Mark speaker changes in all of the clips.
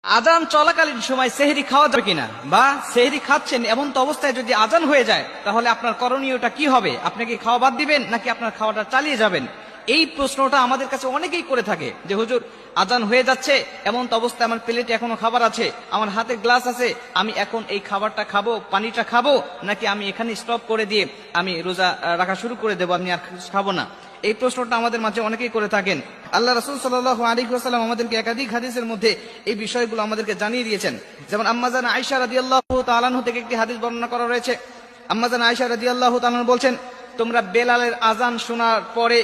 Speaker 1: আজান চলাকালীন সময় সেহরি খাওয়া যাবে কিনা, বা সেহরি খাচ্ছেন এমন তো অবস্থায় যদি আজান হয়ে যায় তাহলে আপনার করণীয়টা কি হবে? আপনি কি খাওয়া বাদ দিবেন নাকি আপনার খাওয়াটা চালিয়ে যাবেন? এই প্রশ্নটা আমাদের কাছে অনেকেই করে থাকে যে হুজুর আজান হয়ে যাচ্ছে, এমন তো অবস্থায় আমার প্লেটে এখনো খাবার আছে, আমার হাতে গ্লাস আছে, আমি এখন এই খাবারটা খাবো, পানিটা খাবো, নাকি আমি এখানে স্টপ করে দিয়ে আমি রোজা রাখা শুরু করে দেবো, আমি আর খাবো না? এই প্রশ্নটা আমাদের মাঝে অনেকেই করে থাকেন। আল্লাহ রাসূল সাল্লাল্লাহু আলাইহি ওয়াসাল্লাম আমাদেরকে একাধিক হাদিসের মধ্যে এই বিষয়গুলো আমাদেরকে জানিয়ে দিয়েছেন। যেমন আম্মাজান আয়েশা রাদিয়াল্লাহু তাআলা আনহা থেকে একটি হাদিস বর্ণনা করা রয়েছে। আম্মাজান আয়েশা রাদিয়াল্লাহু তাআলা বলছেন, তোমরা বেলালের আজান শোনার পরে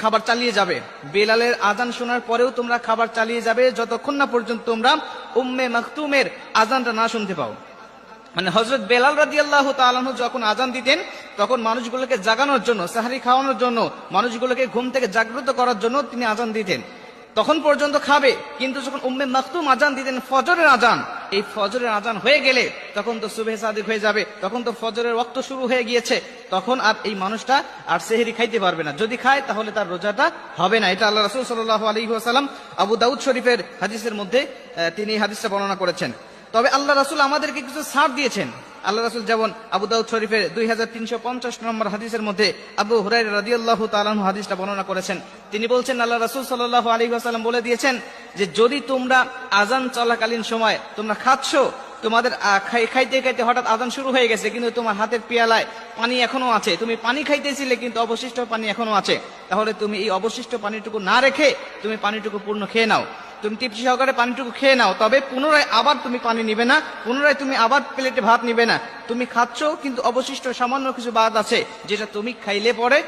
Speaker 1: খাবার চালিয়ে যাবে, বেলালের আজান শোনার পরেও তোমরা খাবার চালিয়ে যাবে যতক্ষণ না পর্যন্ত তোমরা উম্মে মাকতুমের আজানটা না শুনতে পাও। মানে হযরত বেলাল রাদিয়াল্লাহু তাআলা আনহু যখন আজান দিতেন তখন মানুষগুলোকে জাগানোর জন্য, সাহরি খাওয়ানোর জন্য, মানুষগুলোকে ঘুম থেকে জাগ্রত করার জন্য তিনি আজান দিতেন, তখন পর্যন্ত খাবে। কিন্তু যখন উম্মে মাকতুম আজান দিতেন ফজরের আজান, এই ফজরের আজান হয়ে গেলে তখন তো সুবহে সাদিক হয়ে যাবে, তখন তো ফজরের ওয়াক্ত শুরু হয়ে গিয়েছে, তখন আর এই মানুষটা আর সেহরি খাইতে পারবে না। যদি খায় তাহলে তার রোজাটা হবে না। এটা আল্লাহ রাসূল সাল্লাল্লাহু আলাইহি ওয়াসাল্লাম আবু দাউদ শরীফের হাদিসের মধ্যে তিনি এই হাদিসটা বর্ণনা করেছেন। তবে আল্লাহ রাসূল আমাদেরকে কিছু ছাড় দিয়েছেন। আল্লাহ রাসূল যেমন আবু দাউদ শরীফের 2350 নম্বর হাদিসের মধ্যে আবু হুরায়রা রাদিয়াল্লাহু তাআলা আনহু হাদিসটা বর্ণনা করেছেন। তিনি বলছেন, আল্লাহ রাসূল সাল্লাল্লাহু আলাইহি ওয়াসাল্লাম বলে দিয়েছেন যে যদি তোমরা আজান চলাকালীন সময় তোমরা খাচ্ছ, তোমাদের খাইতে খাইতে হঠাৎ আজান শুরু হয়ে গেছে কিন্তু তোমার হাতের পেয়ালায় পানি এখনো আছে, তুমি পানি খাইতেছিলে কিন্তু অবশিষ্ট পানি এখনো আছে, তাহলে তুমি এই অবশিষ্ট পানিটুকু না রেখে তুমি পানিটুকু পূর্ণ খেয়ে নাও। তুমি তৃপ্তি সহকারে পানিটুকু খেয়ে নাও, তবে পুনরায় আবার তুমি পানি নিবে না, পুনরায় তুমি আবার প্লেটে ভাত নিবে না। তুমি খাচ্ছ কিন্তু অবশিষ্ট সামান্য কিছু ভাত আছে যেটা তুমি খাইলে পরে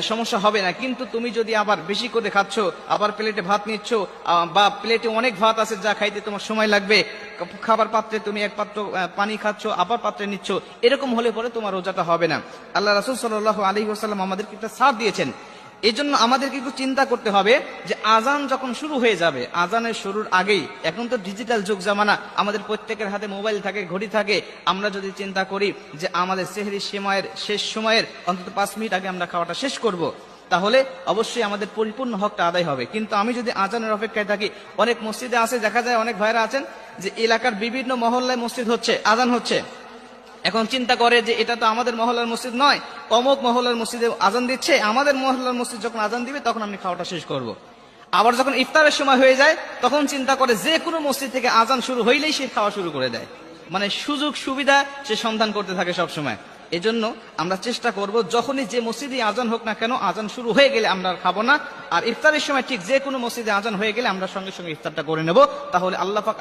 Speaker 1: সমস্যা হবে না, কিন্তু তুমি যদি আবার বেশি করে খাচ্ছ, আবার প্লেটে ভাত নিচ্ছ, বা প্লেটে অনেক ভাত আছে যা খাইতে তোমার সময় লাগবে, খাবার পাত্রে তুমি এক পাত্র পানি খাচ্ছ আবার পাত্রে নিচ্ছ, এরকম হলে পরে তোমার রোজাটা হবে না। আল্লাহ রাসূল সাল্লাল্লাহু আলাইহি ওয়াসাল্লাম আমাদেরকে একটা ছাড় দিয়েছেন। এই জন্য আমাদেরকে একটু চিন্তা করতে হবে যে আজান যখন শুরু হয়ে যাবে, আজানের শুরুর আগেই, এখন তো ডিজিটাল যুগ জামানা, আমাদের প্রত্যেকের হাতে মোবাইল থাকে, ঘড়ি থাকে, আমরা যদি চিন্তা করি যে আমাদের সেহরি সময়ের শেষ সময়ের অন্তত 5 মিনিট আগে আমরা খাওয়াটা শেষ করব, তাহলে অবশ্যই আমাদের পরিপূর্ণ হকটা আদায় হবে। কিন্তু আমি যদি আজানের অপেক্ষায় থাকি, অনেক মসজিদে আছে, দেখা যায় অনেক ভাইরা আছেন যে এলাকার বিভিন্ন মহল্লায় মসজিদ হচ্ছে, আজান হচ্ছে, এখন চিন্তা করে যে এটা তো আমাদের মহল্লার মসজিদ নয়, অমুক মহল্লার মসজিদে আজান দিচ্ছে, আমাদের মহল্লার মসজিদ যখন আজান দিবে তখন আমি খাওয়াটা শেষ করব। আবার যখন ইফতারের সময় হয়ে যায় তখন চিন্তা করে যে কোনো মসজিদ থেকে আজান শুরু হইলেই সে খাওয়া শুরু করে দেয়, মানে সুযোগ সুবিধা সে সন্ধান করতে থাকে সব সময়। এজন্য আমরা চেষ্টা করব যখনই যে মসজিদে আজান হোক না কেন, আজান শুরু হয়ে গেলে আমরা আর খাবো না, আর ইফতারের সময় ঠিক যে কোনো মসজিদে আজান হয়ে গেলে আমরা সঙ্গে সঙ্গে ইফতারটা করে নেব। তাহলে আল্লাহ পাক